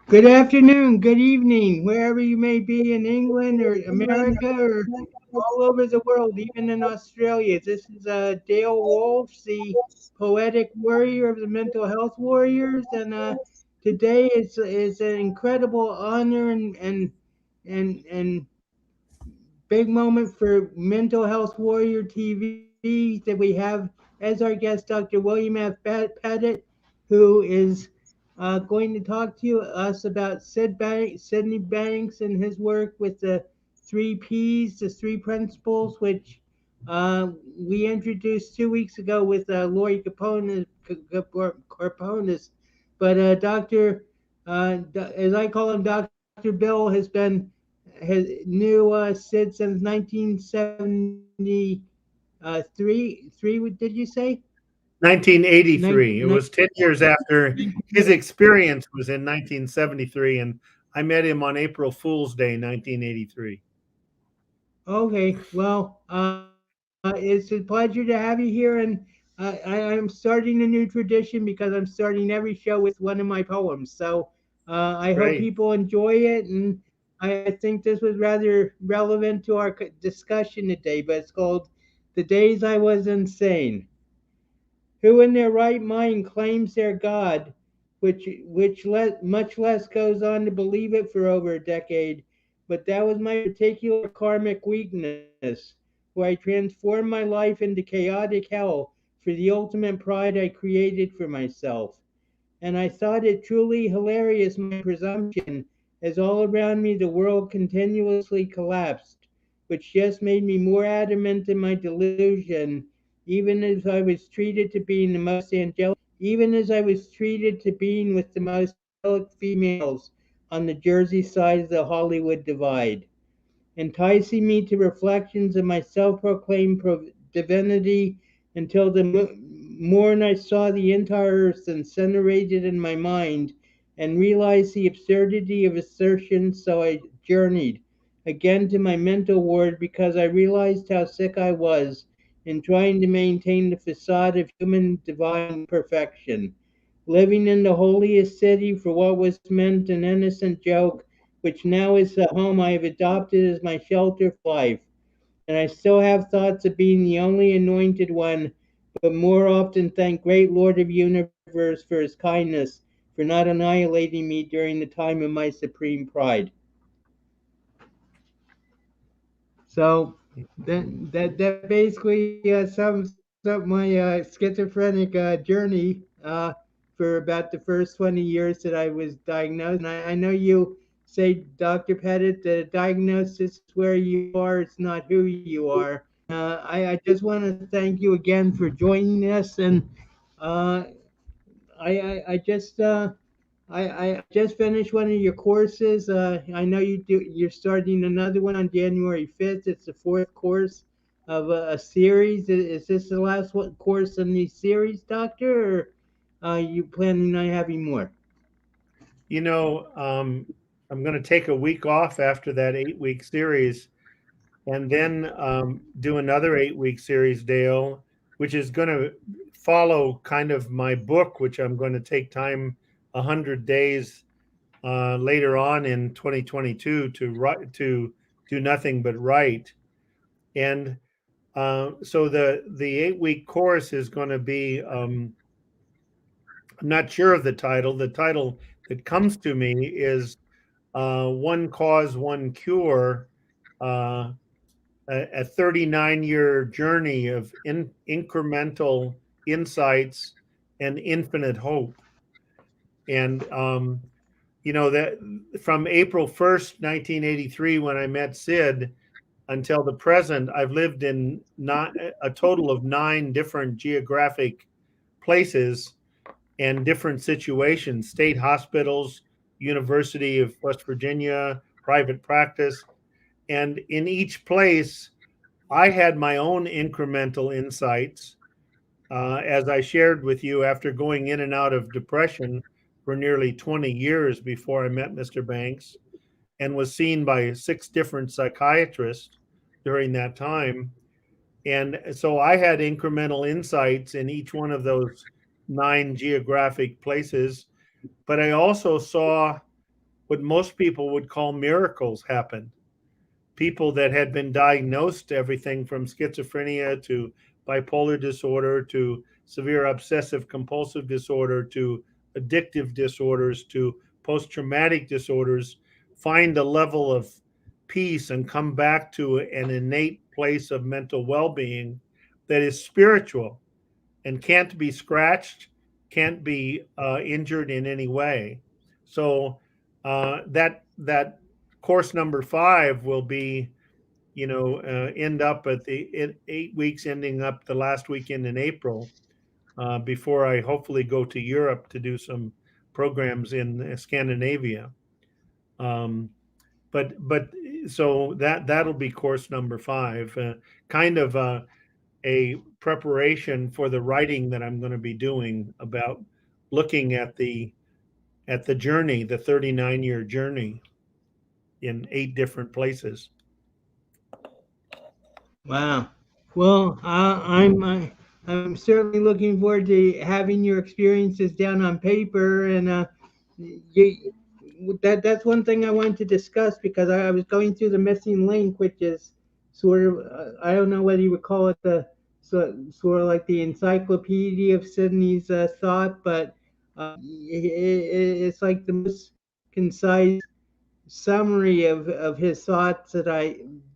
Good afternoon, good evening, wherever you may be in England or America or all over the world, even in Australia. This is Dale Walsh, the poetic warrior of the mental health warriors, and today is an incredible honor and big moment for Mental Health Warrior TV that we have as our guest Dr. William F. Pettit, who is going to talk to us about Sydney Banks and his work with the three P's, the three principles, which we introduced 2 weeks ago with Lori Corponis. But as I call him, Dr. Bill has knew Sid since 1973. Did you say? 1983. It was 10 years after his experience was in 1973, and I met him on April Fool's Day, 1983. Okay, well, it's a pleasure to have you here, and I'm starting a new tradition because I'm starting every show with one of my poems. So I hope Great. people enjoy it, and I think this was rather relevant to our discussion today. But it's called "The Days I Was Insane." Who in their right mind claims their God, much less goes on to believe it for over a decade. But that was my particular karmic weakness, where I transformed my life into chaotic hell for the ultimate pride I created for myself. And I thought it truly hilarious, my presumption, as all around me the world continuously collapsed, which just made me more adamant in my delusion, even as I was treated to being the most even as I was treated to being with the most angelic females on the Jersey side of the Hollywood divide, enticing me to reflections of my self proclaimed divinity until the morn I saw the entire earth incinerated in my mind and realized the absurdity of assertion. So I journeyed again to my mental ward because I realized how sick I was in trying to maintain the facade of human divine perfection, living in the holiest city for what was meant an innocent joke, which now is the home I have adopted as my shelter for life. And I still have thoughts of being the only anointed one, but more often thank great Lord of Universe for his kindness, for not annihilating me during the time of my supreme pride. So that basically sums up my schizophrenic journey for about the first 20 years that I was diagnosed. And I know you say, Dr. Pettit, the diagnosis is where you are, it's not who you are. I just want to thank you again for joining us. And uh, I just I just finished one of your courses. I know you're starting another one on January 5th. It's the fourth course of a series. Is this the last course in the series, Doctor, or are you planning on having more? You know, I'm going to take a week off after that 8 week series and then do another 8 week series, Dale, which is going to follow kind of my book, which I'm going to take time 100 days later on in 2022 to write, to do nothing but write. And so the 8 week course is going to be I'm not sure of the title. The title that comes to me is One Cause, One Cure, uh, a 39-year journey of incremental insights and infinite hope. And, that from April 1st, 1983, when I met Sid, until the present, I've lived in not a total of 9 different geographic places and different situations: state hospitals, University of West Virginia, private practice. And in each place, I had my own incremental insights. As I shared with you, after going in and out of depression for nearly 20 years before I met Mr. Banks, and was seen by 6 different psychiatrists during that time. And so I had incremental insights in each one of those 9 geographic places. But I also saw what most people would call miracles happened. People that had been diagnosed everything from schizophrenia to bipolar disorder to severe obsessive compulsive disorder to addictive disorders to post traumatic disorders find a level of peace and come back to an innate place of mental well being that is spiritual and can't be scratched, can't be injured in any way. So that course number 5 will be, end up at the 8 weeks, ending up the last weekend in April, before I hopefully go to Europe to do some programs in Scandinavia. Um, but so that'll be course number 5, kind of a preparation for the writing that I'm going to be doing about looking at the journey, the 39-year journey in 8 different places. Wow. Well, I'm certainly looking forward to having your experiences down on paper, and you, that's one thing I wanted to discuss because I was going through the missing link, which is sort of I don't know whether you would call it the sort of like the encyclopedia of Sydney's thought, but it's like the most concise summary of his thoughts that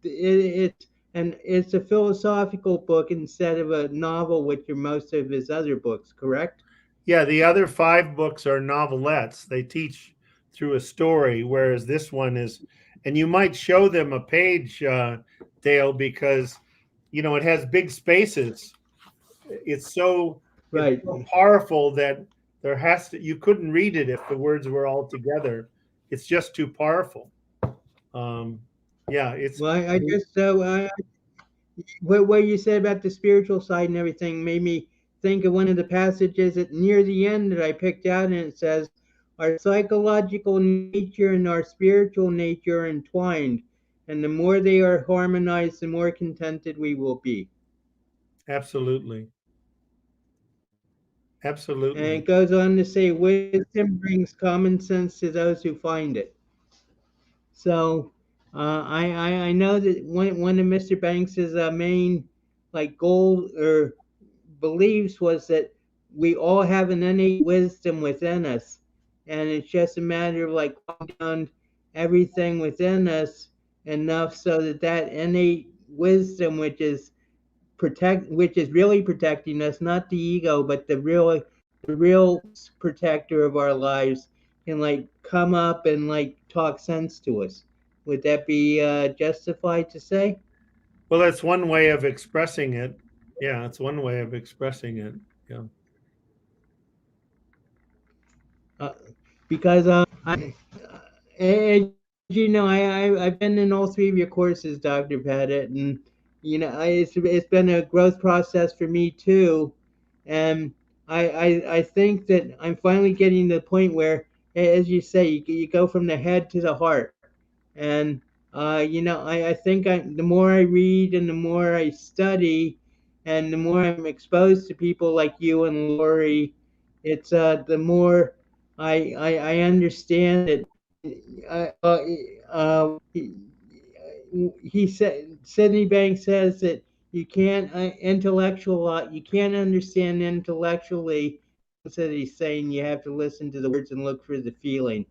it's and it's a philosophical book instead of a novel, which are most of his other books, correct? Yeah, the other 5 books are novelettes. They teach through a story, whereas this one is, and you might show them a page, Dale, because it has big spaces. It's so it's Right. so powerful that you couldn't read it if the words were all together. It's just too powerful. Um, yeah, it's Well, I just so what you said about the spiritual side and everything made me think of one of the passages at near the end that I picked out, and it says, "Our psychological nature and our spiritual nature are entwined, and the more they are harmonized, the more contented we will be." absolutely, And it absolutely. goes on to say, "Wisdom brings common sense to those who find it." So I know that one of Mr. Banks's main like goal or beliefs was that we all have an innate wisdom within us, and it's just a matter of like calming down everything within us enough so that that innate wisdom, which is really protecting us, not the ego, but the real protector of our lives, can like come up and like talk sense to us. Would that be justified to say? Well, that's one way of expressing it. Yeah, it's one way of expressing it. Yeah. Uh, because as you know, I've been in all 3 of your courses, Dr. Pettit, and it's been a growth process for me too, and I think that I'm finally getting to the point where, as you say, you go from the head to the heart, and I think the more I read and the more I study, and the more I'm exposed to people like you and Lori, it's the more I understand that. He said Sidney Banks says that you can't understand intellectually that he's saying you have to listen to the words and look for the feeling.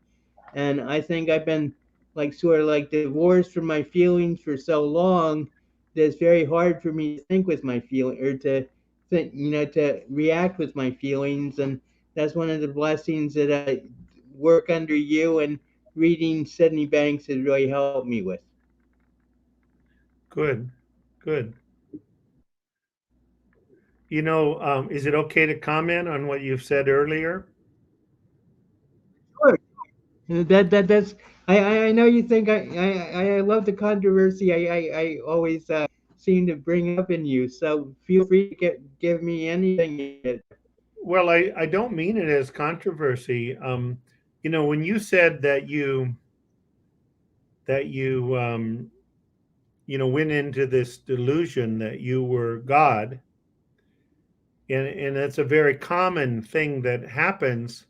And I think I've been like sort of like divorced from my feelings for so long that it's very hard for me to think with my feeling or to think, to react with my feelings. And that's one of the blessings that I work under you and reading Sydney Banks has really helped me with. Good. Good. Is it okay to comment on what you've said earlier? Sure. That's I know you think I love the controversy I always seem to bring up in you. So feel free to give me anything. Well, I don't mean it as controversy. When you said that you went into this delusion that you were God, and it's a very common thing that happens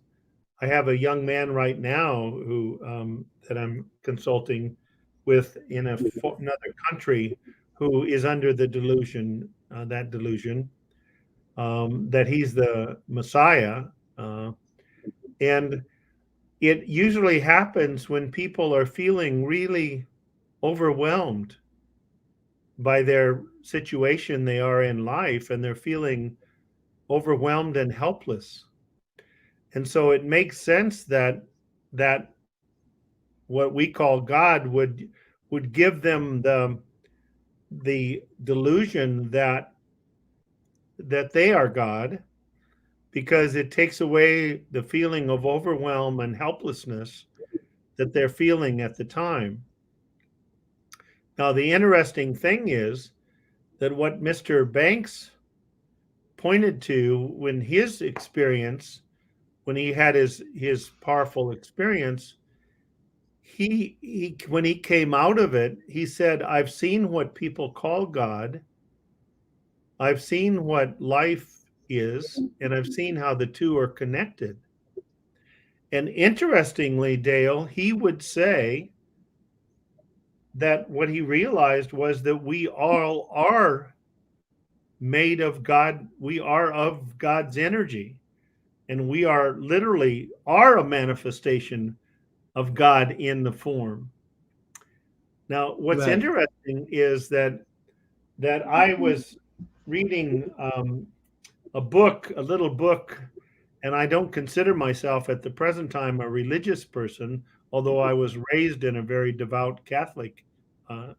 I have a young man right now who that I'm consulting with in another country who is under the delusion, that delusion, that he's the Messiah. Uh, and it usually happens when people are feeling really overwhelmed by their situation they are in life, and they're feeling overwhelmed and helpless. And so it makes sense that what we call God would give them the delusion that they are God, because it takes away the feeling of overwhelm and helplessness that they're feeling at the time. Now, the interesting thing is that what Mr. Banks pointed to when his experience, when he had his powerful experience, he when he came out of it, he said, I've seen what people call God, I've seen what life is, and I've seen how the two are connected. And interestingly, Dale, he would say that what he realized was that we all are made of God, we are of God's energy, and we are literally are a manifestation of God in the form. Now, what's Right. interesting is that I was reading a book, a little book, and I don't consider myself at the present time a religious person, although I was raised in a very devout Catholic. Uh,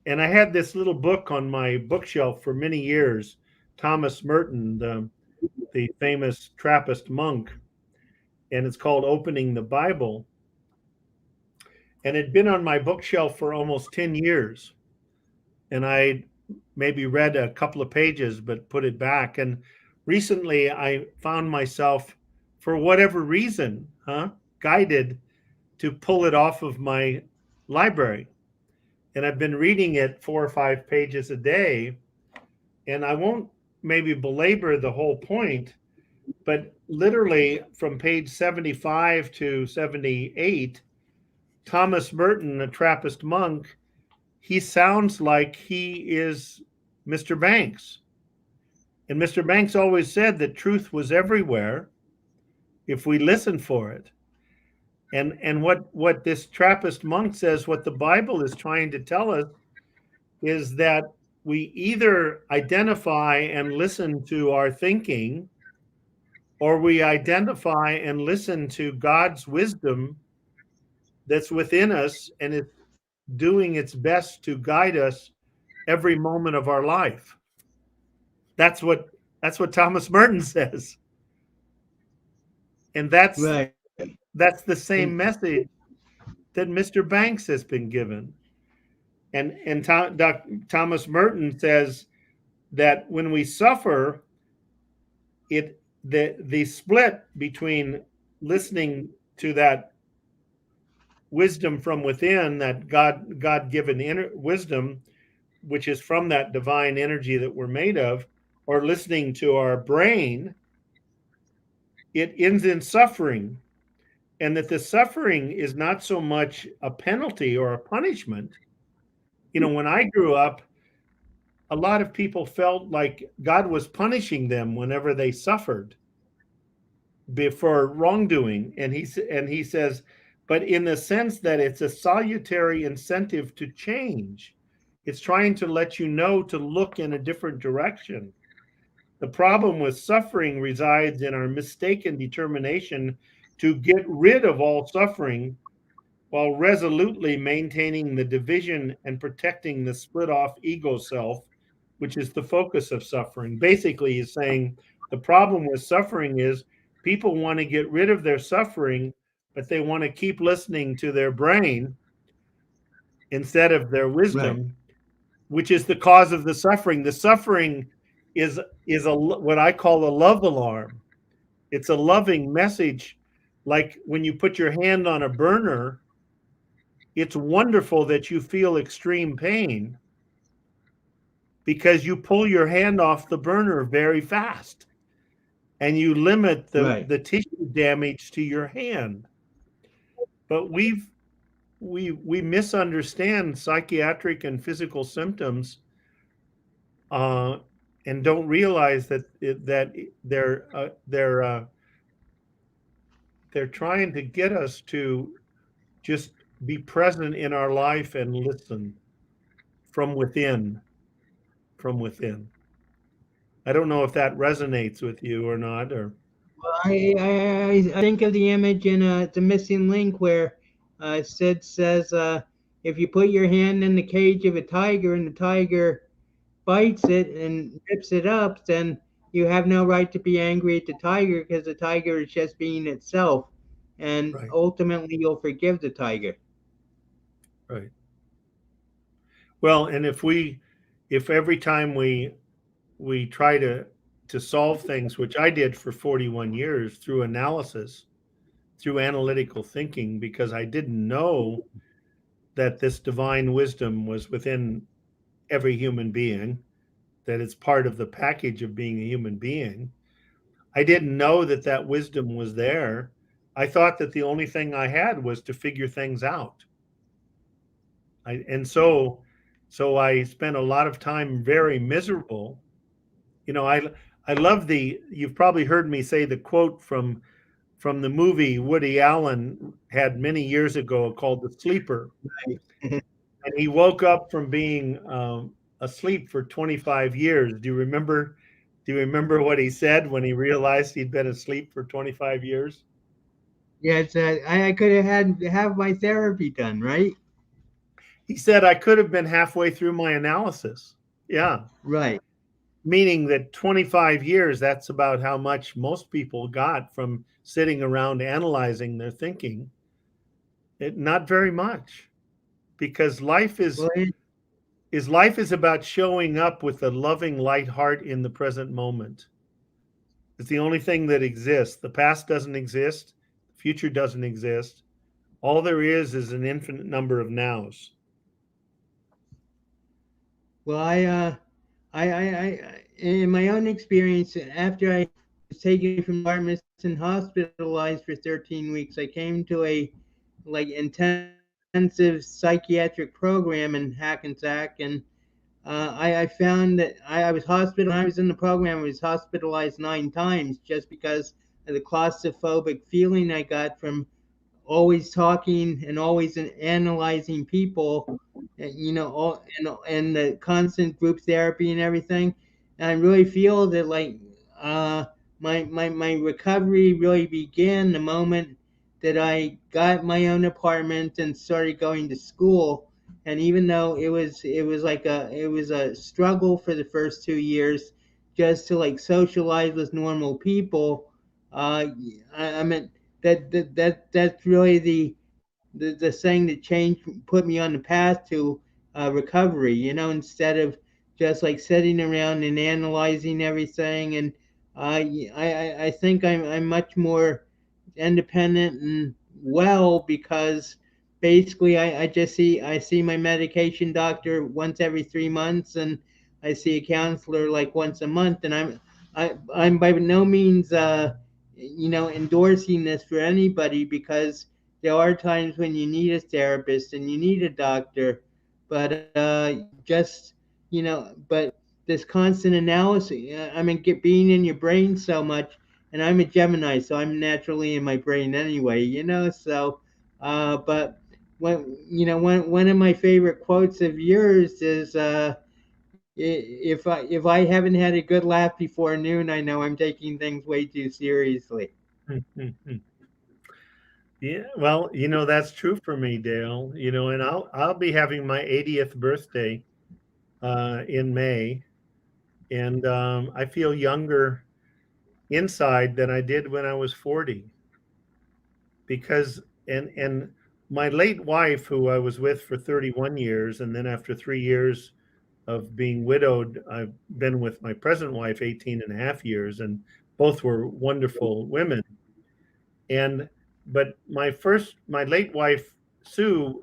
and I had this little book on my bookshelf for many years, Thomas Merton, the famous Trappist monk, and it's called Opening the Bible. And it had been on my bookshelf for almost 10 years. And I maybe read a couple of pages, but put it back. And recently I found myself, for whatever reason, guided to pull it off of my library. And I've been reading it 4 or 5 pages a day. And I won't maybe belabor the whole point, but literally from page 75 to 78, Thomas Merton, a Trappist monk, he sounds like he is Mr. Banks. And Mr. Banks always said that truth was everywhere if we listen for it. And what this Trappist monk says, what the Bible is trying to tell us, is that we either identify and listen to our thinking, or we identify and listen to God's wisdom that's within us, and it's doing its best to guide us every moment of our life. That's what Thomas Merton says. And Right. that's the And same message that Mr. Banks has been given. And Thomas Merton says that when we suffer, the split between listening to that wisdom from within, that God given wisdom, which is from that divine energy that we're made of, or listening to our brain, it ends in suffering. And that the suffering is not so much a penalty or a punishment. When I grew up, a lot of people felt like God was punishing them whenever they suffered for wrongdoing. And he says, but in the sense that it's a salutary incentive to change. It's trying to let you know to look in a different direction. The problem with suffering resides in our mistaken determination to get rid of all suffering while resolutely maintaining the division and protecting the split off ego self, which is the focus of suffering. Basically, he's saying the problem with suffering is people want to get rid of their suffering, but they want to keep listening to their brain instead of their right. wisdom, which is the cause of the suffering. The suffering is what I call a love alarm. It's a loving message, like when you put your hand on a burner. It's wonderful that you feel extreme pain because you pull your hand off the burner very fast. and you limit Right. the tissue damage to your hand. But we misunderstand psychiatric and physical symptoms, uh, and don't realize that they're trying to get us to just be present in our life and listen from within, from within. I don't know if that resonates with you or not, or Well, I think of the image in The Missing Link where Sid says, if you put your hand in the cage of a tiger and the tiger bites it and rips it up, then you have no right to be angry at the tiger because the tiger is just being itself. And right, ultimately, you'll forgive the tiger. right. Well, and if every time we try to solve things, which I did for 41 years through analysis, through analytical thinking, because I didn't know that this divine wisdom was within every human being, that it's part of the package of being a human being. I didn't know that that wisdom was there. I thought that the only thing I had was to figure things out. And so I spent a lot of time very miserable. You know, I love the you've probably heard me say the quote from the movie Woody Allen had many years ago called The Sleeper. And he woke up from being asleep for 25 years. Do you remember what he said when he realized he'd been asleep for 25 years? Yeah, I could have have my therapy done, right? He said I could have been halfway through my analysis. Yeah. Right. Meaning that 25 years, that's about how much most people got from sitting around analyzing their thinking. Not very much, because Well, life is about showing up with a loving light heart in the present moment. It's the only thing that exists. The past doesn't exist, the future doesn't exist. All there is an infinite number of nows. well, in my own experience, after I was taken from Dartmouth and hospitalized for 13 weeks, I came to a intensive psychiatric program in Hackensack, and I found that I was hospitalized. When I was in the program, I was hospitalized 9 times just because of the claustrophobic feeling I got from always talking and always analyzing people, and the constant group therapy and everything. And I really feel that uh, my recovery really began the moment that I got my own apartment and started going to school. And even though it was a struggle for the first 2 years just to like socialize with normal people, I mean that's really the thing that changed, put me on the path to recovery. Instead of just like sitting around and analyzing everything, and I think I'm much more independent and well because basically I see my medication doctor once every 3 months, and I see a counselor like once a month, and I'm by no means endorsing this for anybody because there are times when you need a therapist and you need a doctor, but just but this constant analysis. I mean, being in your brain so much, and I'm a Gemini, so I'm naturally in my brain anyway. So, but one of my favorite quotes of yours is. If I haven't had a good laugh before noon, I know I'm taking things way too seriously. Yeah, well, that's true for me, Dale. And I'll be having my 80th birthday in May, and I feel younger inside than I did when I was 40, because and my late wife, who I was with for 31 years, and then after 3 years of being widowed, I've been with my present wife 18 and a half years, and both were wonderful women. And but my late wife Sue,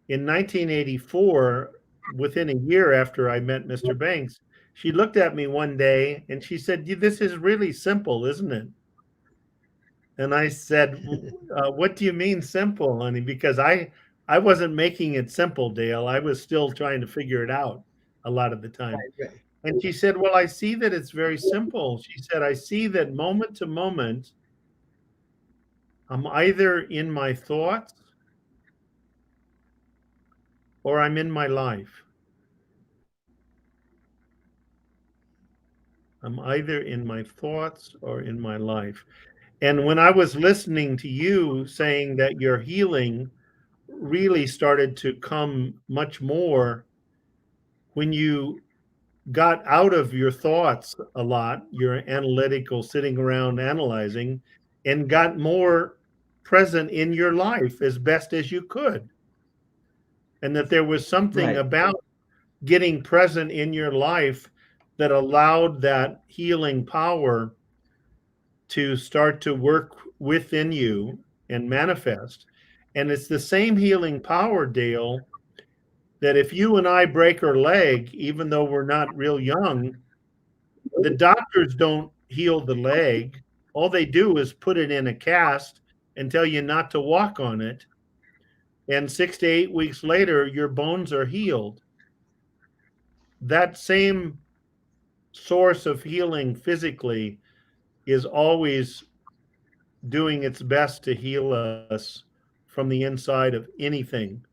in 1984, within a year after I met Mr. Banks, she looked at me one day and she said, "This is really simple, isn't it?" And I said, "What do you mean simple, honey?" Because I wasn't making it simple, Dale. I was still trying to figure it out a lot of the time. Right. And she said, "Well, I see that it's very simple." She said, "I see that moment to moment, I'm either in my thoughts or I'm in my life. I'm either in my thoughts or in my life." And when I was listening to you saying that your healing really started to come much more when you got out of your thoughts a lot, your analytical sitting around analyzing, and got more present in your life as best as you could. And that there was something Right. about getting present in your life that allowed that healing power to start to work within you and manifest. And it's the same healing power, Dale, that if you and I break our leg, even though we're not real young, the doctors don't heal the leg. All they do is put it in a cast and tell you not to walk on it. And 6 to 8 weeks later, your bones are healed. That same source of healing physically is always doing its best to heal us from the inside of anything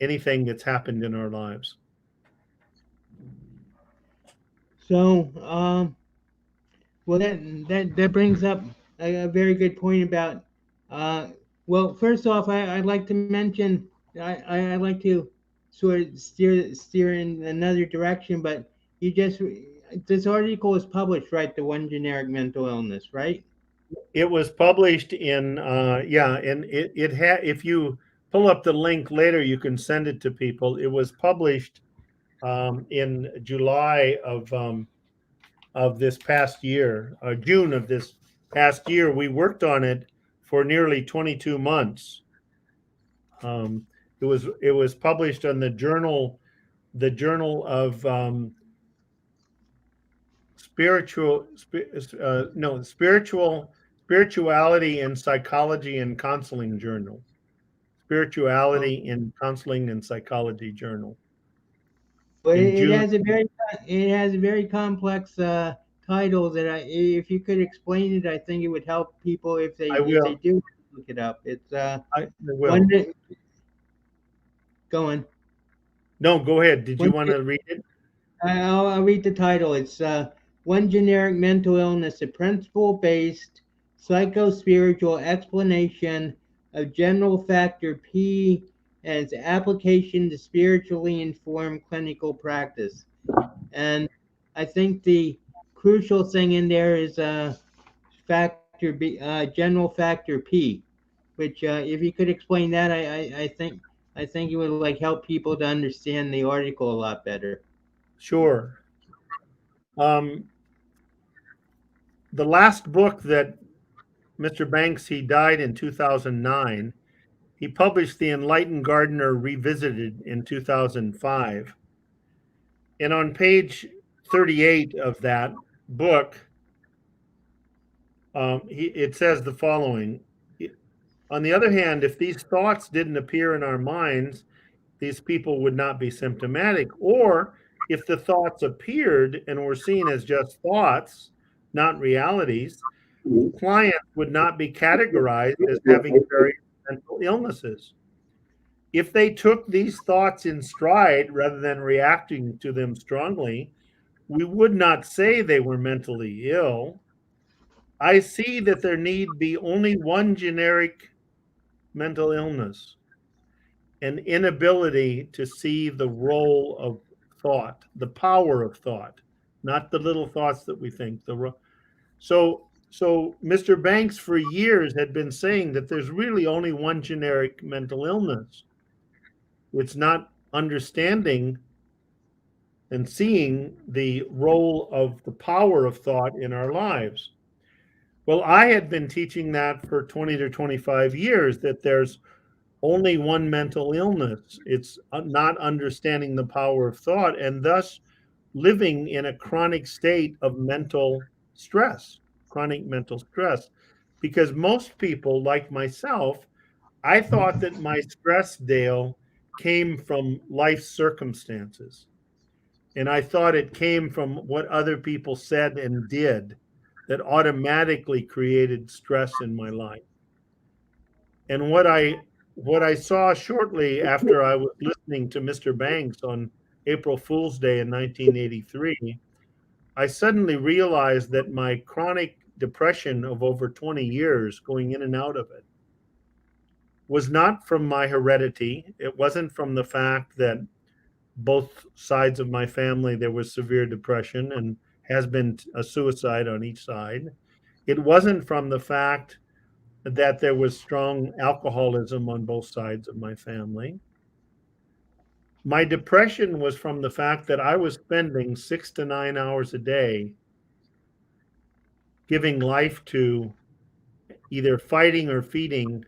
that's happened in our lives. So, well, that brings up a very good point about. Uh, well, first off, I'd like to mention I'd like to sort of steer in another direction, but you just this article was published, right? The one generic mental illness, right? It was published in yeah, and it had, if you pull up the link later, you can send it to people. It was published in July of this past year, June of this past year. We worked on it for nearly 22 months. It was published on the Journal of spiritual no spirituality and psychology and counseling journal. Oh, Spirituality in Counseling and Psychology Journal well, in it June. has a very complex title that if you could explain it, I think it would help people I if they will. do look it up. It's I one. will. Go on. No, go ahead. Did you One, want to read it? I'll read the title. It's One Generic Mental Illness, a principle based psycho-spiritual explanation of general factor P and its application to spiritually informed clinical practice. And I think the crucial thing in there is factor B, general factor P, which if you could explain that, I think it would like help people to understand the article a lot better. Sure. Um, the last book that Mr. Banks, he died in 2009. He published The Enlightened Gardener Revisited in 2005. And on page 38 of that book, it says the following. On the other hand, if these thoughts didn't appear in our minds, these people would not be symptomatic. Or if the thoughts appeared and were seen as just thoughts, not realities, clients would not be categorized as having various mental illnesses. If they took these thoughts in stride rather than reacting to them strongly, we would not say they were mentally ill. I see that there need be only one generic mental illness, an inability to see the role of thought, the power of thought, not the little thoughts that we think. So Mr. Banks for years had been saying that there's really only one generic mental illness. It's not understanding and seeing the role of the power of thought in our lives. Well, I had been teaching that for 20 to 25 years, that there's only one mental illness. It's not understanding the power of thought. And thus, living in a chronic state of mental stress, chronic mental stress. Because most people, like myself, I thought that my stress, Dale, came from life circumstances. And I thought it came from what other people said and did that automatically created stress in my life. And what I saw shortly after I was listening to Mr. Banks on April Fool's Day in 1983, I suddenly realized that my chronic depression of over 20 years, going in and out of it, was not from my heredity. It wasn't from the fact that both sides of my family there was severe depression and has been a suicide on each side. It wasn't from the fact that there was strong alcoholism on both sides of my family. My depression was from the fact that I was spending 6 to 9 hours a day giving life to either fighting or feeding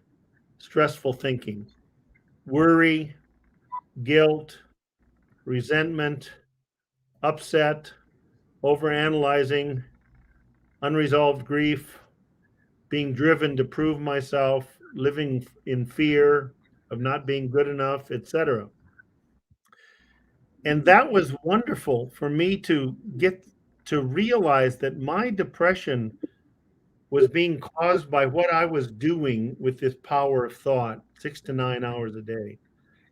stressful thinking, worry, guilt, resentment, upset, overanalyzing, unresolved grief, being driven to prove myself, living in fear of not being good enough, etc. And that was wonderful for me to get to realize that my depression was being caused by what I was doing with this power of thought 6 to 9 hours a day.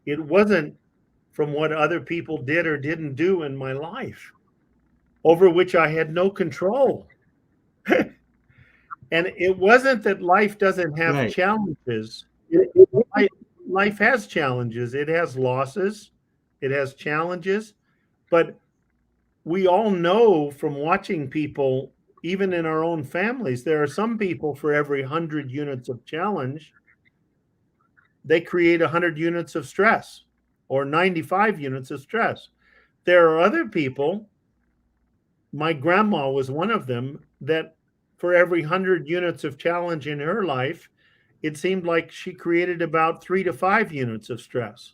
It wasn't from what other people did or didn't do in my life, over which I had no control. And it wasn't that life doesn't have Right. challenges. Life, life has challenges. It has losses. It has challenges. But we all know from watching people, even in our own families, there are some people for every 100 units of challenge, they create 100 units of stress or 95 units of stress. There are other people, my grandma was one of them, that for every 100 units of challenge in her life, it seemed like she created about 3 to 5 units of stress.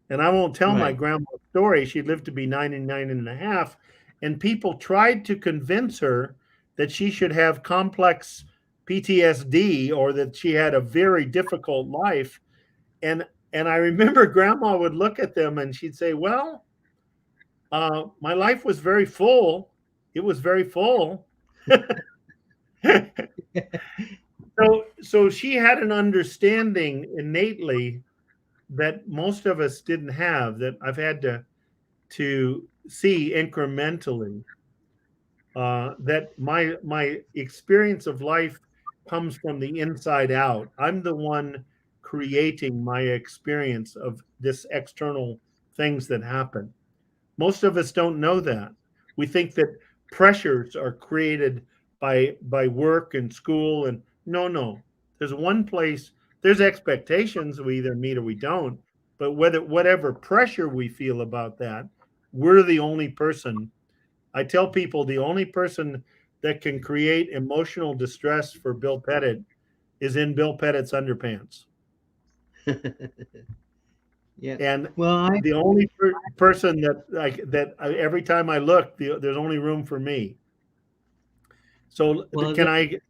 And I won't tell my Right. grandma's story. She lived to be 99 and a half. And people tried to convince her that she should have complex PTSD or that she had a very difficult life. And I remember grandma would look at them and she'd say, well, my life was very full. It was very full. So she had an understanding innately that most of us didn't have, that I've had to see incrementally, that my experience of life comes from the inside out. I'm the one creating my experience of this external things that happen. Most of us don't know that. We think that pressures are created by work and school, and no. There's one place. There's expectations we either meet or we don't. But whether whatever pressure we feel about that, we're the only person. I tell people the only person that can create emotional distress for Bill Pettit is in Bill Pettit's underpants. Yeah. And Well, I the only person that like that every time I look, there's only room for me. So well can that, I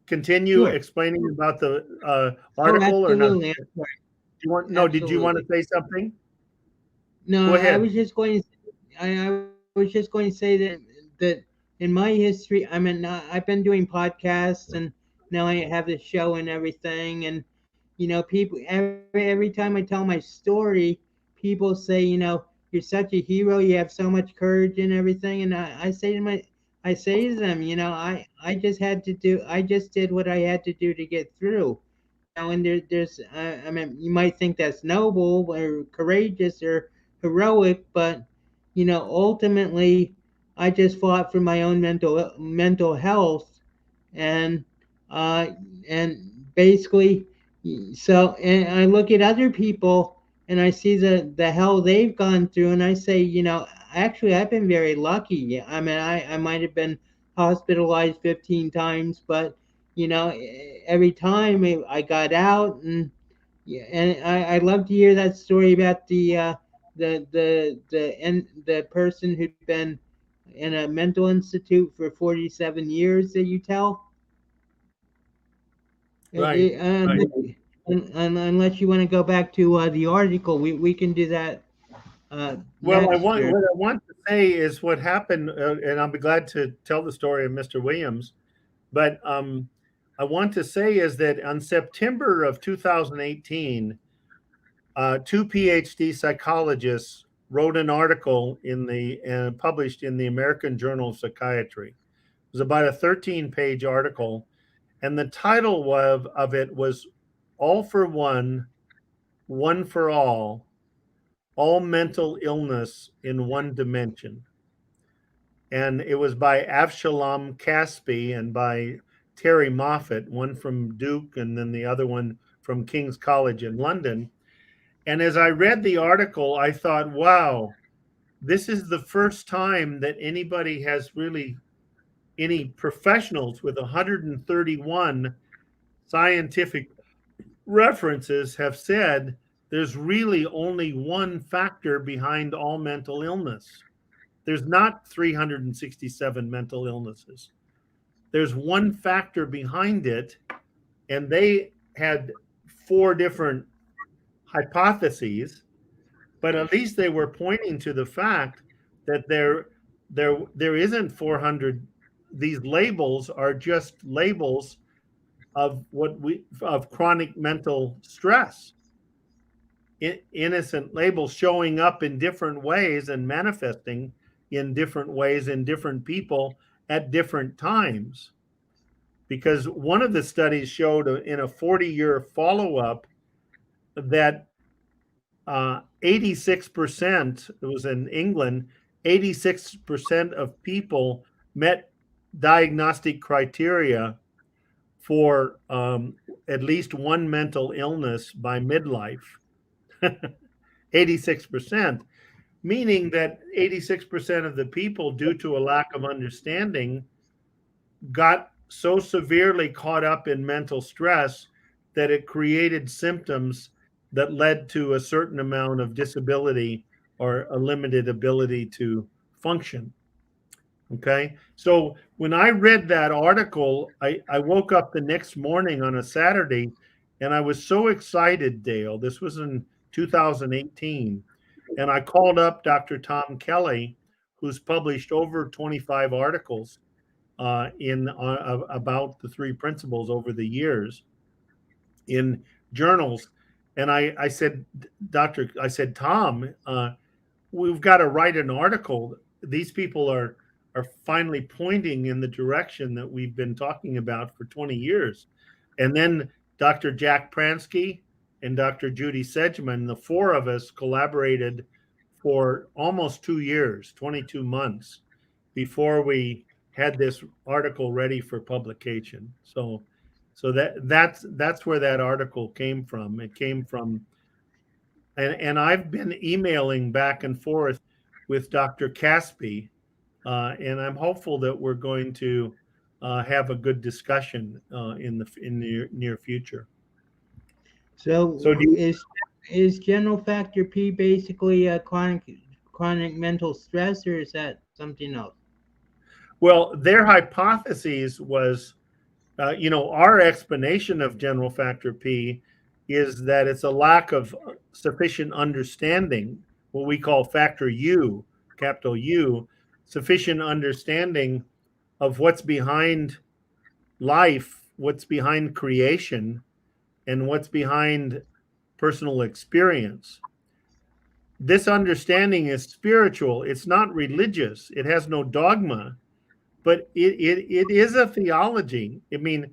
continue sure. explaining about the Oh, article or not? absolutely. I'm Do sorry. you want? No. Did you want to Absolutely. say something? No, Go I ahead. was just going to, I was just going to say that in my history, I mean, I've been doing podcasts and now I have this show and everything, and people every time I tell my story, people say, you're such a hero, you have so much courage and everything, and I say to them, I just had to do, I just did what I had to do to get through. And there's, I mean, you might think that's noble or courageous or heroic, but ultimately, I just fought for my own mental health, and uh, and basically, so and I look at other people and I see the hell they've gone through, and I say, actually, I've been very lucky. Yeah, I mean, I might have been hospitalized 15 times, but every time I got out, and yeah, and I love to hear that story about the person who'd been in a mental institute for 47 years that you tell? Right, right. Unless you want to go back to the article, we can do that Well, next. Or what I want to say is what happened, and I'll be glad to tell the story of Mr. Williams. But I want to say is that on September of 2018, two PhD psychologists wrote an article in the published in the American Journal of Psychiatry. It was about a 13-page article, and the title of it was "All for One for All Mental Illness in One Dimension." And it was by Avshalom Caspi and by Terry Moffat, one from Duke and then the other one from King's College in London. And as I read the article, I thought, wow, this is the first time that anybody has really, any professionals with 131 scientific references have said there's really only one factor behind all mental illness. There's not 367 mental illnesses. There's one factor behind it, and they had four different hypotheses, but at least they were pointing to the fact that there isn't 400. These labels are just labels of chronic mental stress, innocent labels showing up in different ways and manifesting in different ways in different people at different times. Because one of the studies showed in a 40-year follow-up that 86%, it was in England, 86% of people met diagnostic criteria for at least one mental illness by midlife. 86%, meaning that 86% of the people, due to a lack of understanding, got so severely caught up in mental stress that it created symptoms that led to a certain amount of disability or a limited ability to function. Okay. So when I read that article, I woke up the next morning on a Saturday and I was so excited, Dale. This was in 2018. And I called up Dr. Tom Kelly, who's published over 25 articles in about the three principles over the years in journals. And I said, I said, Tom, we've got to write an article. These people are finally pointing in the direction that we've been talking about for 20 years. And then Dr. Jack Pransky and Dr. Judy Sedgman, the four of us collaborated for almost 2 years, 22 months, before we had this article ready for publication. So that's where that article came from. It came from, and I've been emailing back and forth with Dr. Caspi, and I'm hopeful that we're going to have a good discussion in the near future. So do so you, is general factor P basically a chronic mental stress, or is that something else? well, their hypothesis was, our explanation of general factor P is that it's a lack of sufficient understanding, what we call factor U, capital U, sufficient understanding of what's behind life, what's behind creation, and what's behind personal experience. This understanding is spiritual, it's not religious, it has no dogma, but it is a theology. I mean,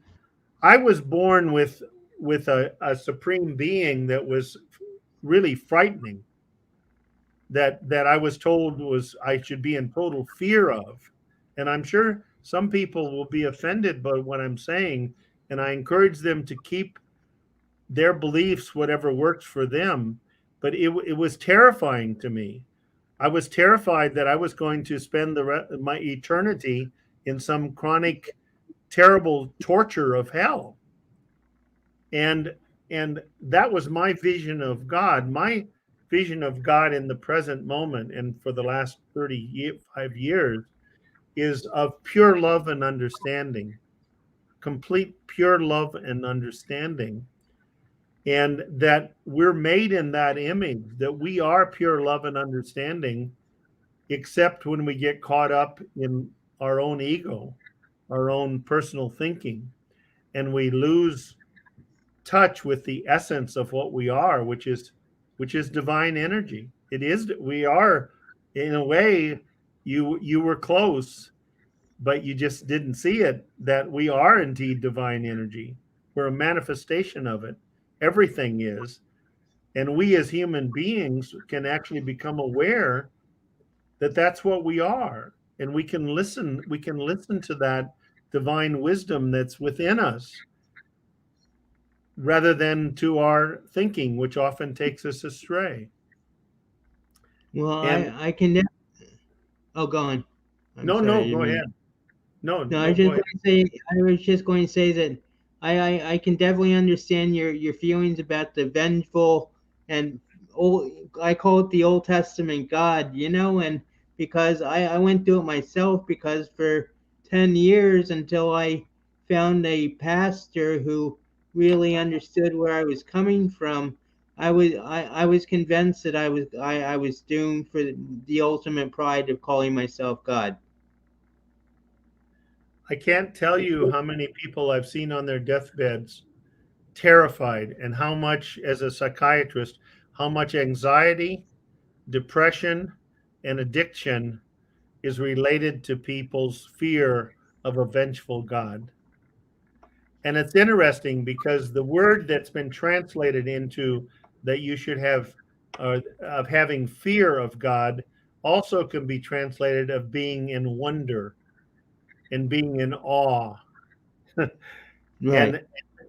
I was born with a supreme being that was really frightening, that I was told was I should be in total fear of. And I'm sure some people will be offended by what I'm saying, and I encourage them to keep their beliefs whatever works for them. But it was terrifying to me. I was terrified that I was going to spend my eternity in some chronic, terrible torture of hell. And that was my vision of God. vision of God in the present moment and for the last 35 years is of pure love and understanding, complete pure love and understanding. And that we're made in that image, that we are pure love and understanding, except when we get caught up in our own ego, our own personal thinking, and we lose touch with the essence of what we are, which is divine energy. It is, we are, in a way, you were close, but you just didn't see it, that we are indeed divine energy. We're a manifestation of it. Everything is. And we as human beings can actually become aware that that's what we are. And we can listen to that divine wisdom that's within us rather than to our thinking, which often takes us astray. Well, And I can. Oh, go on. I'm no, sorry. no, I didn't go mean. ahead. No, No, I no, was go just ahead. going to say. I was just going to say that I can definitely understand your feelings about the vengeful and old. I call it the Old Testament God, and because I went through it myself because for 10 years until I found a pastor who really understood where I was coming from. I was convinced that I was doomed for the ultimate pride of calling myself God. I can't tell you how many people I've seen on their deathbeds terrified, and how much, as a psychiatrist, how much anxiety, depression, and addiction is related to people's fear of a vengeful God. And it's interesting because the word that's been translated into that you should have, of having fear of God, also can be translated of being in wonder and being in awe. Right. And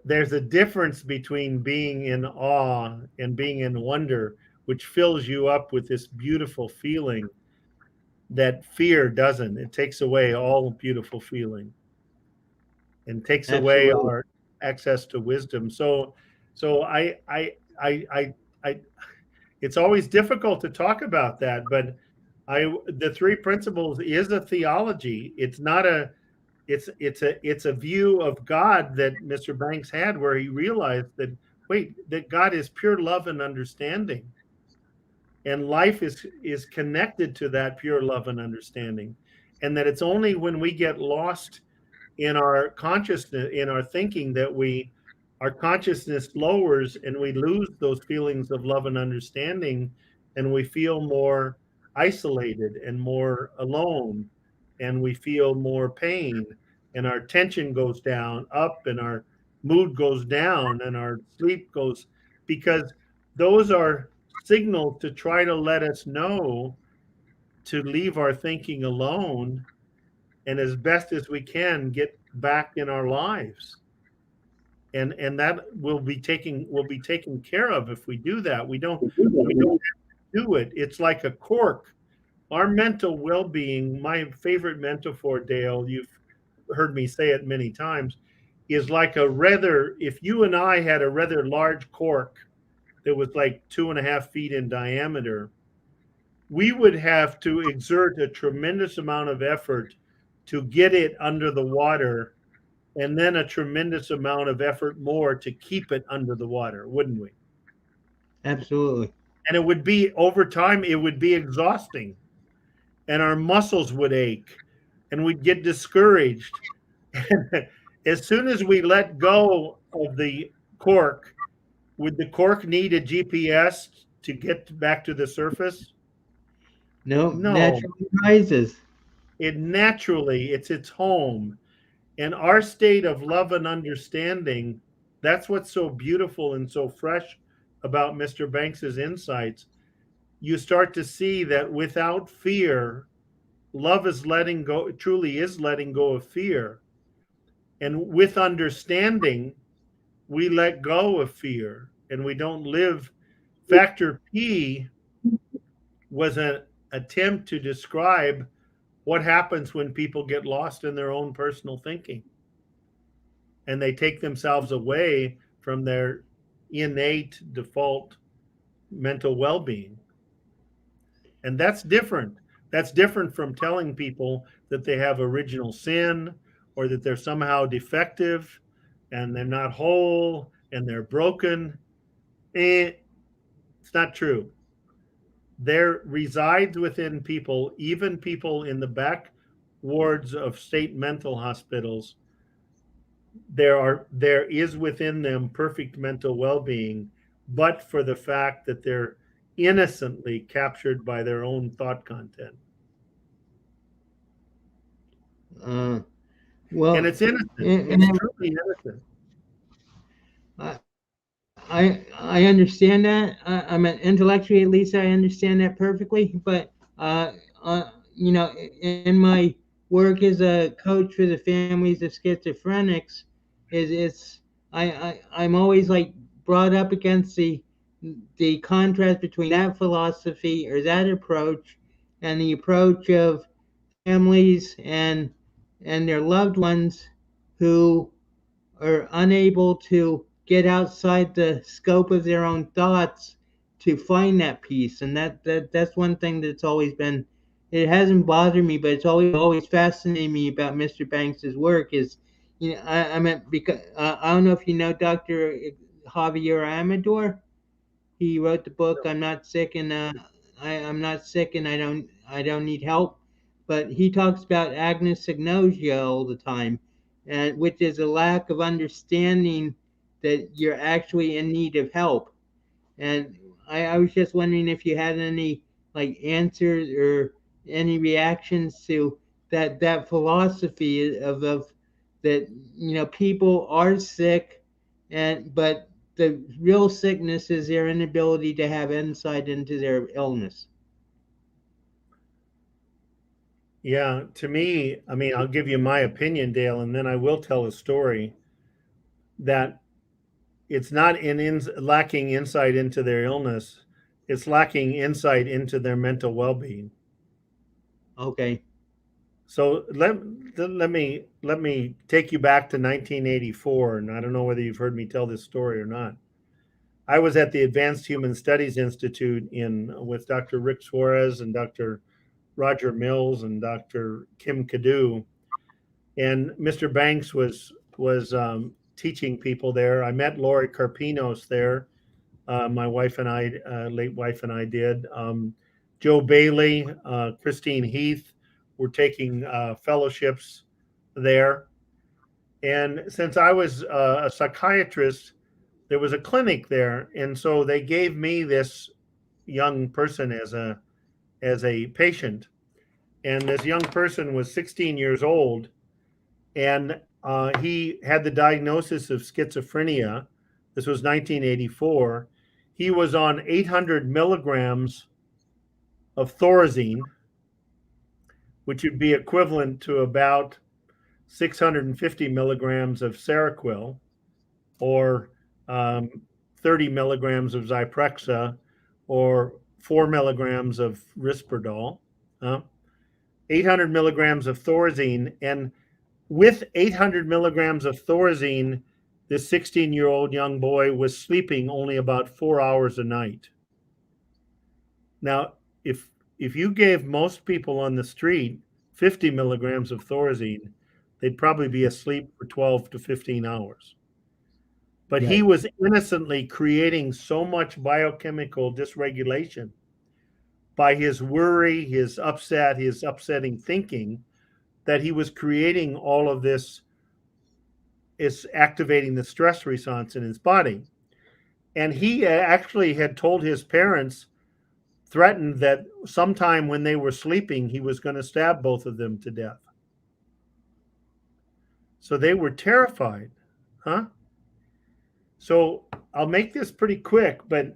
there's a difference between being in awe and being in wonder, which fills you up with this beautiful feeling that fear doesn't. It takes away all beautiful feeling and takes away Absolutely. our access to wisdom. So I it's always difficult to talk about that, but the three principles is a theology. It's not a it's a view of God that Mr. Banks had, where he realized that, wait, that God is pure love and understanding, and life is connected to that pure love and understanding, and that it's only when we get lost in our consciousness, in our thinking, that our consciousness lowers and we lose those feelings of love and understanding, and we feel more isolated and more alone, and we feel more pain, and our tension goes down up, and our mood goes down, and our sleep goes, because those are signals to try to let us know to leave our thinking alone, and as best as we can get back in our lives. And that will be taken care of if we do that. We don't do it. It's like a cork. Our mental well-being, my favorite metaphor, Dale, you've heard me say it many times, is like a rather, if you and I had a rather large cork that was like 2.5 feet in diameter, we would have to exert a tremendous amount of effort to get it under the water, and then a tremendous amount of effort more to keep it under the water, wouldn't we? Absolutely. And it would be, over time, it would be exhausting, and our muscles would ache, and we'd get discouraged. As soon as we let go of the cork, would the cork need a GPS to get back to the surface? No, No, naturally rises. it's its home. And our state of love and understanding, that's what's so beautiful and so fresh about Mr. Banks's insights. You start to see that without fear, love is letting go, truly is letting go of fear. And with understanding, we let go of fear and we don't live. Factor P was an attempt to describe what happens when people get lost in their own personal thinking and they take themselves away from their innate default mental well-being. And that's different. That's different from telling people that they have original sin or that they're somehow defective and they're not whole and they're broken. It's not true. There resides within people, even people in the back wards of state mental hospitals, there is within them perfect mental well-being, but for the fact that they're innocently captured by their own thought content. Uh, And well, it's innocent. and It's truly innocent. I understand that. I mean, intellectually, at least, I understand that perfectly. But you know, in my work as a coach for the families of schizophrenics, it's I'm always like brought up against the contrast between that philosophy or that approach and the approach of families and their loved ones who are unable to get outside the scope of their own thoughts to find that peace. And that's one thing that's always been, it hasn't bothered me, but it's always fascinated me about Mr. Banks's work is, I mean, because I don't know if you know Dr. Javier Amador. He wrote the book "I'm Not Sick and I'm Not Sick and I don't need help," but he talks about agnosognosia all the time, and which is a lack of understanding that you're actually in need of help. And I was just wondering if you had any like answers or any reactions to that philosophy of that people are sick, and but the real sickness is their inability to have insight into their illness. Yeah, to me, I mean, I'll give you my opinion, Dale, and then I will tell a story that it's not lacking insight into their illness, it's lacking insight into their mental well-being. Okay. So let me take you back to 1984, and I don't know whether you've heard me tell this story or not. I was at the Advanced Human Studies Institute in with Dr. Rick Suarez and Dr. Roger Mills and Dr. Kim Kadu, and Mr. Banks was teaching people there. I met Lori Carpinos there. My wife and I, late wife and I, did. Joe Bailey, Christine Heath were taking fellowships there. And since I was a psychiatrist, there was a clinic there, and so they gave me this young person as a patient. And this young person was 16 years old, and he had the diagnosis of schizophrenia. This was 1984. He was on 800 milligrams of thorazine, which would be equivalent to about 650 milligrams of Seroquel, or 30 milligrams of Zyprexa, or 4 milligrams of Risperdal, uh, 800 milligrams of thorazine. And with 800 milligrams of thorazine, this 16-year-old young boy was sleeping only about 4 hours a night. Now, if you gave most people on the street 50 milligrams of thorazine, they'd probably be asleep for 12 to 15 hours. But he Right. was innocently creating so much biochemical dysregulation by his worry, his upset, his upsetting thinking, that he was creating all of this, is activating the stress response in his body. And he actually had told his parents, threatened that sometime when they were sleeping, he was going to stab both of them to death. So they were terrified, huh? So I'll make this pretty quick, but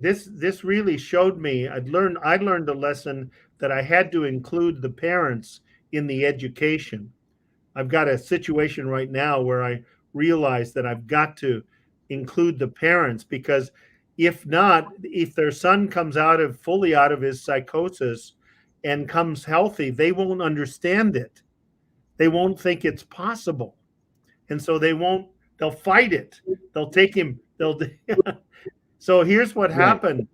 this really showed me, I learned a lesson that I had to include the parents in the education. I've got a situation right now where I realize that I've got to include the parents, because if not, if their son comes fully out of his psychosis and comes healthy, they won't understand it. They won't think it's possible. And so they'll fight it. They'll take him, they'll So here's what Right. happened.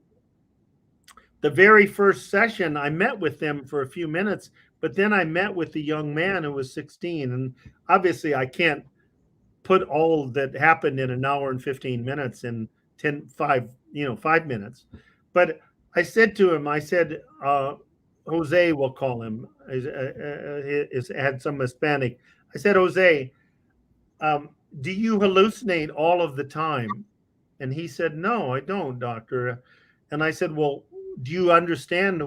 The very first session, I met with them for a few minutes, but then I met with the young man who was 16. And obviously, I can't put all that happened in an hour and 15 minutes in 10, 5 minutes. But I said to him, I said, Jose, we'll call him, had some Hispanic. I said, Jose, do you hallucinate all of the time? And he said, no, I don't, doctor. And I said, well, do you understand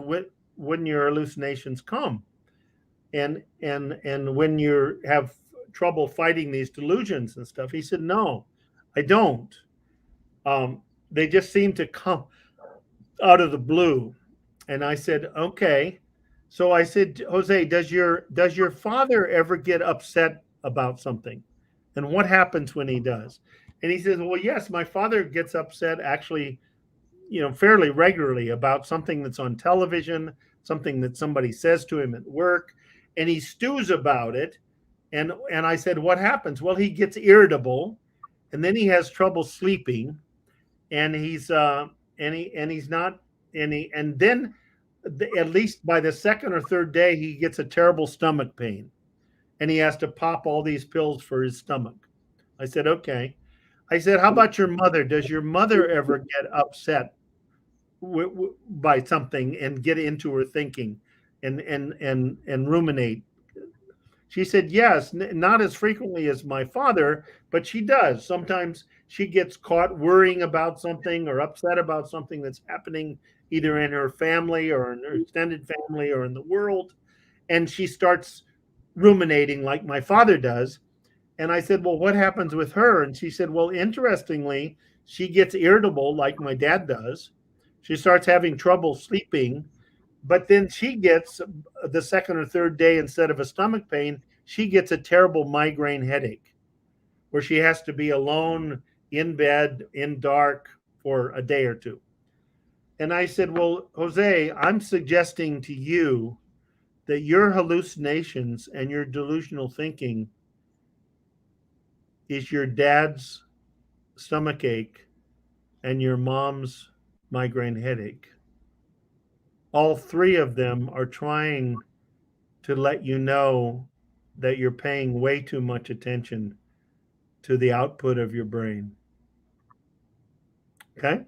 when your hallucinations come? And when you have trouble fighting these delusions and stuff? He said, no, I don't. They just seem to come out of the blue. And I said, okay. So I said, Jose, does your father ever get upset about something? And what happens when he does? And he says, well, yes, my father gets upset actually, fairly regularly about something that's on television, something that somebody says to him at work, and he stews about it. And I said, what happens? Well, he gets irritable, and then he has trouble sleeping, and he's not, and then at least by the second or third day he gets a terrible stomach pain, and he has to pop all these pills for his stomach. I said, okay. I said, how about your mother? Does your mother ever get upset by something and get into her thinking and ruminate? She said, yes, not as frequently as my father, but she does. Sometimes she gets caught worrying about something or upset about something that's happening either in her family or in her extended family or in the world. And she starts ruminating like my father does. And I said, well, what happens with her? And she said, well, interestingly, she gets irritable like my dad does. She starts having trouble sleeping, but then she gets the second or third day, instead of a stomach pain, she gets a terrible migraine headache where she has to be alone in bed in dark for a day or two. And I said, well, Jose, I'm suggesting to you that your hallucinations and your delusional thinking is your dad's stomach ache and your mom's migraine headache. All three of them are trying to let you know that you're paying way too much attention to the output of your brain. Okay?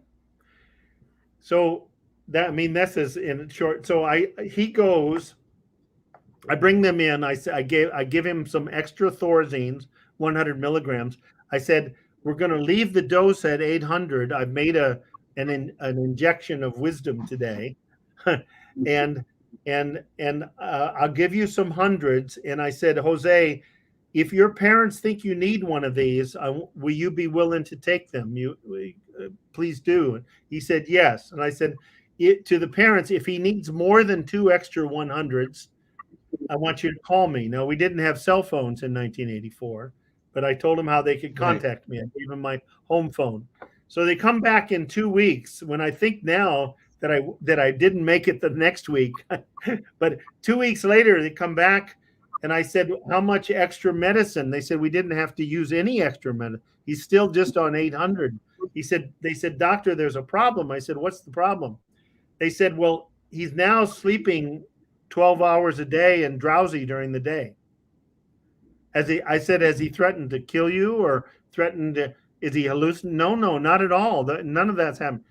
So that, I mean, this is in short. So he goes, I bring them in. I give him some extra Thorazines, 100 milligrams. I said, we're going to leave the dose at 800. I've made an injection of wisdom today. and I'll give you some hundreds. And I said, Jose, if your parents think you need one of these, will you be willing to take them? Please do. He said yes. And I said to the parents, if he needs more than 2 extra 100s, I want you to call me. Now, we didn't have cell phones in 1984, but I told them how they could Right. contact me. I gave them my home phone. So they come back in 2 weeks. When I think now that I didn't make it the next week, but 2 weeks later they come back, and I said, how much extra medicine? They said we didn't have to use any extra medicine. He's still just on 800. They said, doctor, there's a problem. I said, what's the problem? They said, well, he's now sleeping 12 hours a day and drowsy during the day. I said, has he threatened to kill you or threatened to, is he hallucinating? No, not at all. None of that's happened.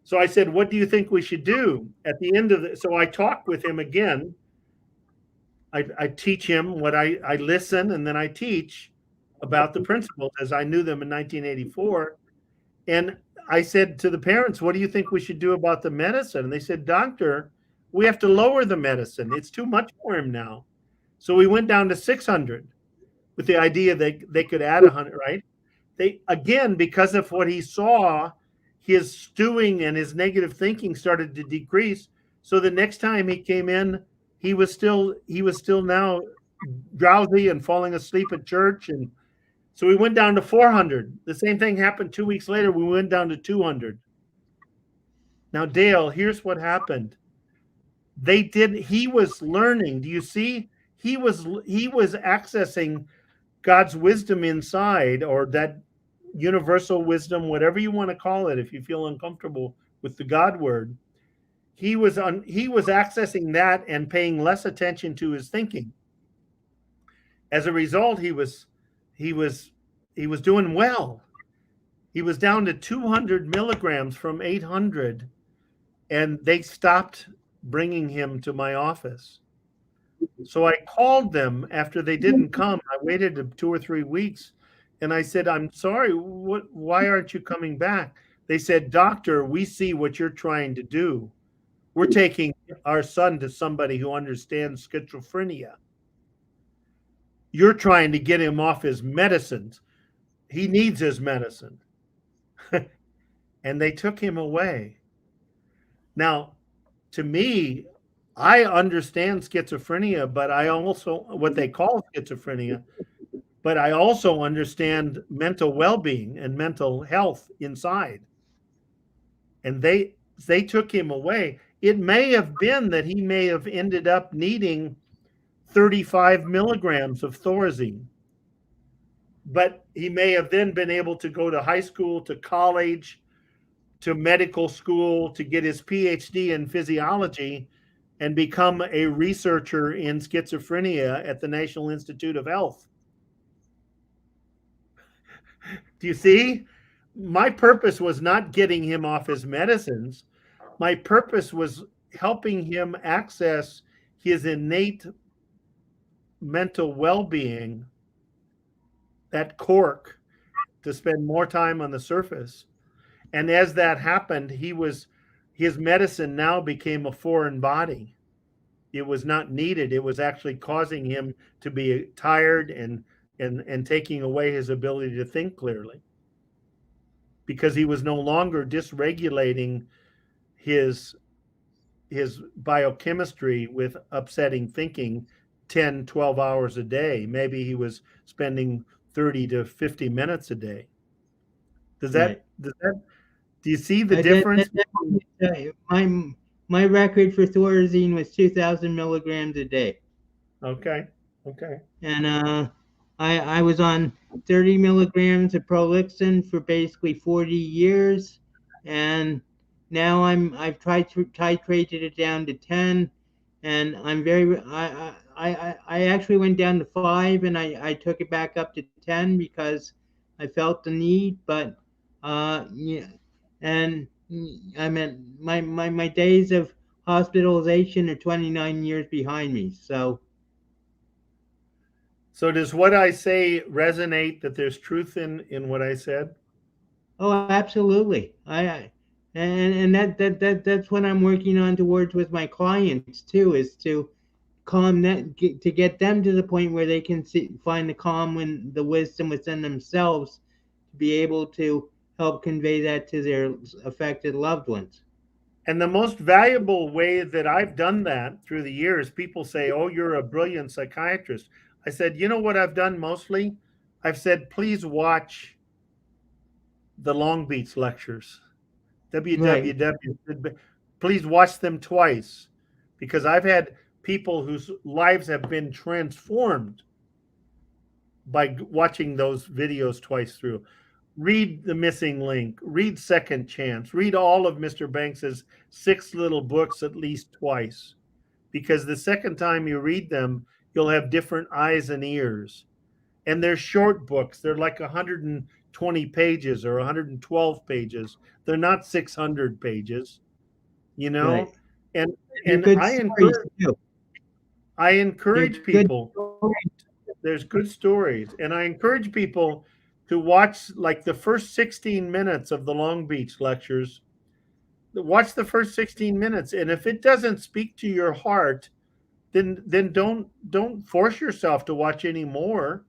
So I said, what do you think we should do at the end of it? So I talked with him again. I teach him I listen, and then I teach about the principles as I knew them in 1984. And I said to the parents, what do you think we should do about the medicine? And they said, doctor, we have to lower the medicine. It's too much for him now. So we went down to 600 with the idea that they could add 100, right? They, again, because of what he saw, his stewing and his negative thinking started to decrease. So the next time he came in, he was still now drowsy and falling asleep at church. And so we went down to 400. The same thing happened 2 weeks later. We went down to 200. Now, Dale, here's what happened. He was learning. Do you see? He was accessing God's wisdom inside, or that universal wisdom, whatever you want to call it, if you feel uncomfortable with the God word, he was accessing that and paying less attention to his thinking. As a result, he was he was doing well. He was down to 200 milligrams from 800, and they stopped bringing him to my office. So I called them after they didn't come. I waited 2 or 3 weeks, and I said, "I'm sorry. Why aren't you coming back?" They said, "Doctor, we see what you're trying to do. We're taking our son to somebody who understands schizophrenia. You're trying to get him off his medicines. He needs his medicine." And they took him away. Now, to me, I understand schizophrenia, but I also what they call schizophrenia, but I also understand mental well-being and mental health inside. And they took him away. It may have been that he may have ended up needing 35 milligrams of Thorazine, but he may have then been able to go to high school, to college, to medical school, to get his PhD in physiology and become a researcher in schizophrenia at the National Institute of Health. Do you see? My purpose was not getting him off his medicines. My purpose was helping him access his innate mental well being, that cork, to spend more time on the surface. And as that happened, his medicine now became a foreign body. It was not needed. It was actually causing him to be tired and taking away his ability to think clearly, because he was no longer dysregulating his biochemistry with upsetting thinking 10, 12 hours a day. Maybe he was spending 30 to 50 minutes a day. Right. Do you see the That difference? my record for Thorazine was 2,000 milligrams a day, Okay. Okay. and I was on 30 milligrams of Prolixin for basically 40 years, and now I've tried to titrated it down to 10, and I'm very I actually went down to 5, and I took it back up to 10 because I felt the need, but yeah, and I mean my days of hospitalization are 29 years behind me, so. So does what I say resonate, that there's truth in what I said? Oh, absolutely. And that's what I'm working on towards with my clients too, is to to get them to the point where they can find the calm and the wisdom within themselves to be able to help convey that to their affected loved ones. And the most valuable way that I've done that through the years, people say, "Oh, you're a brilliant psychiatrist." I said, "You know what I've done mostly? I've said, please watch the Long Beach lectures. Right, www. Please watch them twice, because I've had people whose lives have been transformed by watching those videos twice through. Read The Missing Link, read Second Chance, read all of Mr. Banks's 6 little books at least twice, because the second time you read them, you'll have different eyes and ears. And they're short books. They're like 120 pages or 112 pages. They're not 600 pages, you right. know? And They're and good I stories encourage too. I They're encourage good people, stories. there's good stories, and I encourage people to watch like the first 16 minutes of the Long Beach lectures. Watch the first 16 minutes, and if it doesn't speak to your heart, then don't force yourself to watch any more.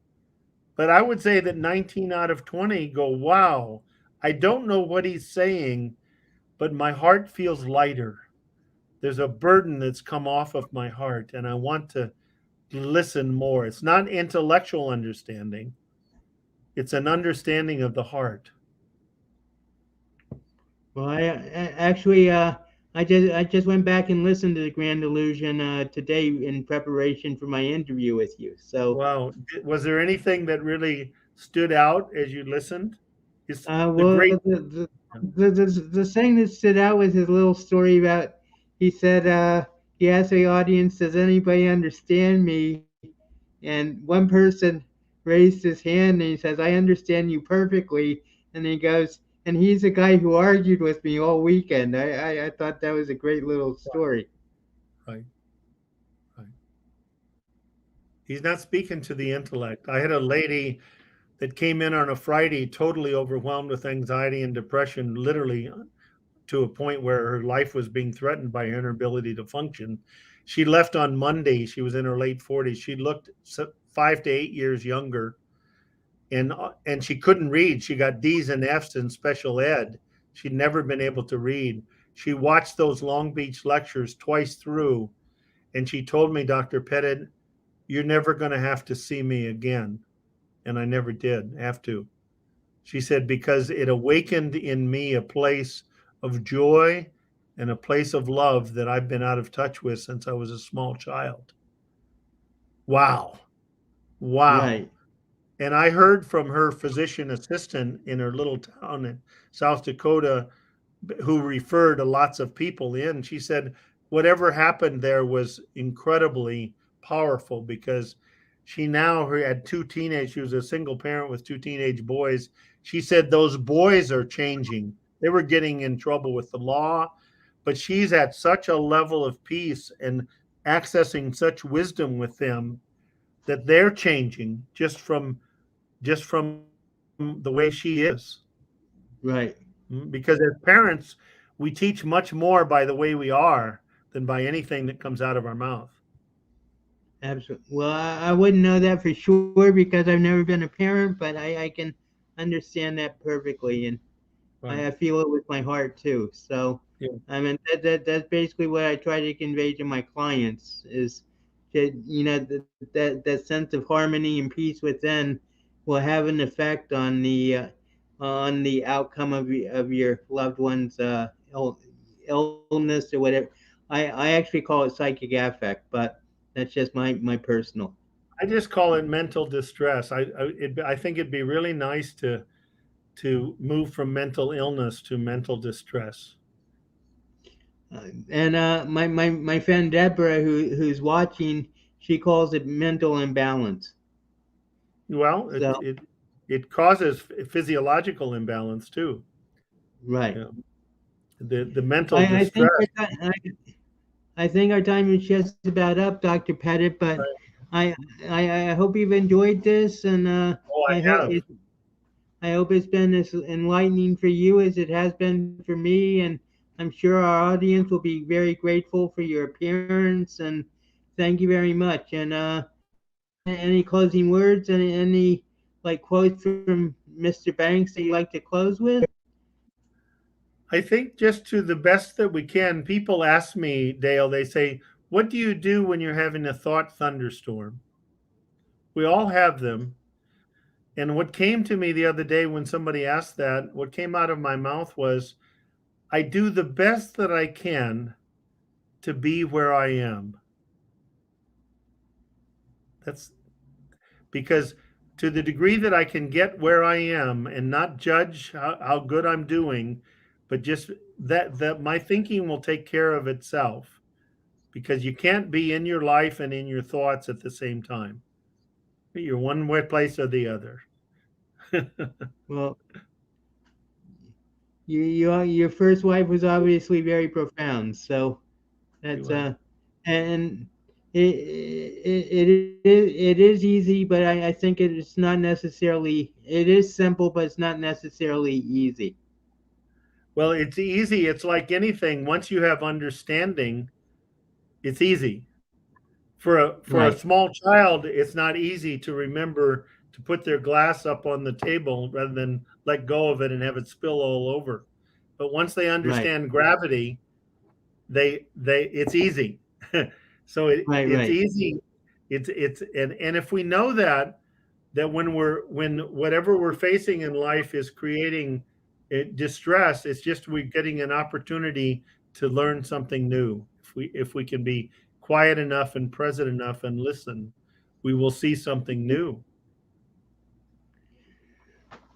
But I would say that 19 out of 20 go, "Wow, I don't know what he's saying, but my heart feels lighter. There's a burden that's come off of my heart, and I want to listen more." It's not intellectual understanding, it's an understanding of the heart. Well, actually, I just went back and listened to the Grand Illusion today in preparation for my interview with you. So, Wow. Was there anything that really stood out as you listened? It's the Well, great. the thing that stood out was his little story about. He said he asked the audience, "Does anybody understand me?" And one person raised his hand and he says, "I understand you perfectly." And he goes, "And he's the guy who argued with me all weekend." I thought that was a great little story. Right, right. He's not speaking to the intellect. I had a lady that came in on a Friday totally overwhelmed with anxiety and depression, literally to a point where her life was being threatened by her inability to function. She left on Monday. She was in her late 40s. She looked 5 to 8 years younger, and she couldn't read. She got D's and F's in special ed. She'd never been able to read. She watched those Long Beach lectures twice through, and she told me, Dr. Pettit, you're never going to have to see me again. And I never did have to. She said, because it awakened in me a place of joy and a place of love that I've been out of touch with since I was a small child. Wow. Right, Wow. And I heard from her physician assistant in her little town in South Dakota who referred to lots of people in. She said, whatever happened there was incredibly powerful because she now had two teenage, she was a single parent with two teenage boys. She said those boys are changing. They were getting in trouble with the law, but she's at such a level of peace and accessing such wisdom with them that they're changing just from the way she is. right. Because as parents, we teach much more by the way we are than by anything that comes out of our mouth. Absolutely. Well, I wouldn't know that for sure because I've never been a parent, but I can understand that perfectly. And I Right. feel it with my heart too. So, Yeah. I mean, that's basically what I try to convey to my clients is that that sense of harmony and peace within will have an effect on the outcome of your loved one's illness or whatever. I actually call it psychic affect, but that's just my personal. I just call it mental distress. I think it'd be really nice to move from mental illness to mental distress. And my friend Deborah, who's watching, she calls it mental imbalance. Well, So it causes physiological imbalance too. right, Yeah. The mental I think distress. I think our time is just about up, Doctor Pettit. But Right? I I hope you've enjoyed this, and Oh, I I hope have. I hope it's been as enlightening for you as it has been for me, and I'm sure our audience will be very grateful for your appearance. And thank you very much. And any closing words? Any like quotes from Mr. Banks that you'd like to close with? I think just to the best that we can, people ask me, Dale, they say, what do you do when you're having a thought thunderstorm? We all have them. And what came to me the other day when somebody asked that, what came out of my mouth was, I do the best that I can to be where I am. That's because to the degree that I can get where I am and not judge how good I'm doing, but just that my thinking will take care of itself because you can't be in your life and in your thoughts at the same time. You're one way place or the other. Well, your first wife was obviously very profound. So She that's was. and it is easy, but I think it's not necessarily. It is simple, but it's not necessarily easy. Well, it's easy. It's like anything. Once you have understanding, it's easy. For a Right, small child, it's not easy to remember to put their glass up on the table rather than let go of it and have it spill all over. But once they right, understand gravity, they it's easy. So it's right. easy. It's and if we know that when whatever we're facing in life is creating distress, it's just we're getting an opportunity to learn something new. If we can be quiet enough and present enough and listen, we will see something new.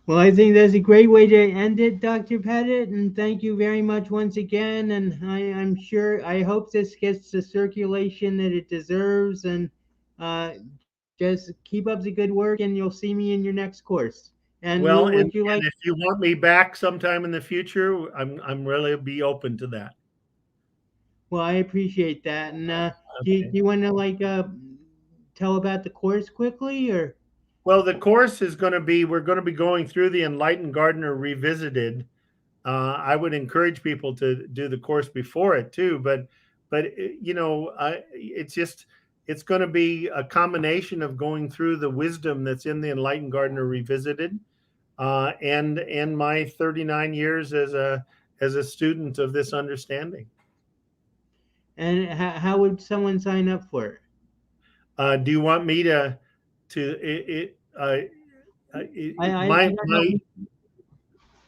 Well, I think that's a great way to end it, Dr. Pettit, and thank you very much once again. And I'm sure, I hope this gets the circulation that it deserves. And just keep up the good work, and you'll see me in your next course. And Well, would you like? and if you want me back sometime in the future, I'm really be open to that. Well, I appreciate that. And do Okay. you want to tell about the course quickly, or? Well, the course is going to be we're going to be going through the Enlightened Gardener Revisited. I would encourage people to do the course before it too, but it's just it's going to be a combination of going through the wisdom that's in the Enlightened Gardener Revisited, and my 39 years as a student of this understanding. And how would someone sign up for it? Do you want me to I don't know.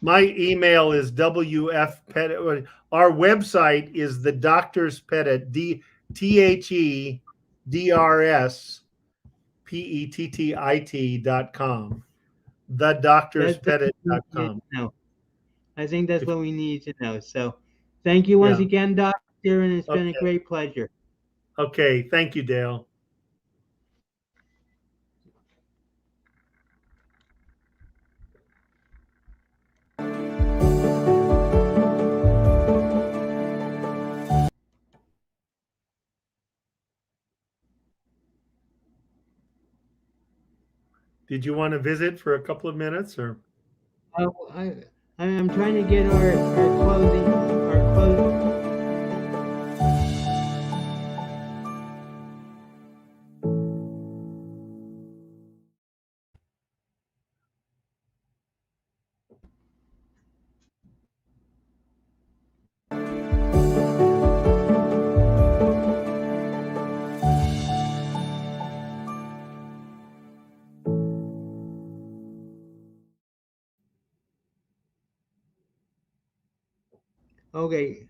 my email is wfpettit. Our website is the Doctor's Pettit, THEDRSPETTIT.com. The Doctor's That's Pettit what dot we need com. to know. I think that's If, what we need to know. So, thank you once yeah. again, Doctor, and it's been a Okay. great pleasure. Okay. Thank you, Dale. Did you want to visit for a couple of minutes or? Oh, I'm trying to get our closing our close. Okay,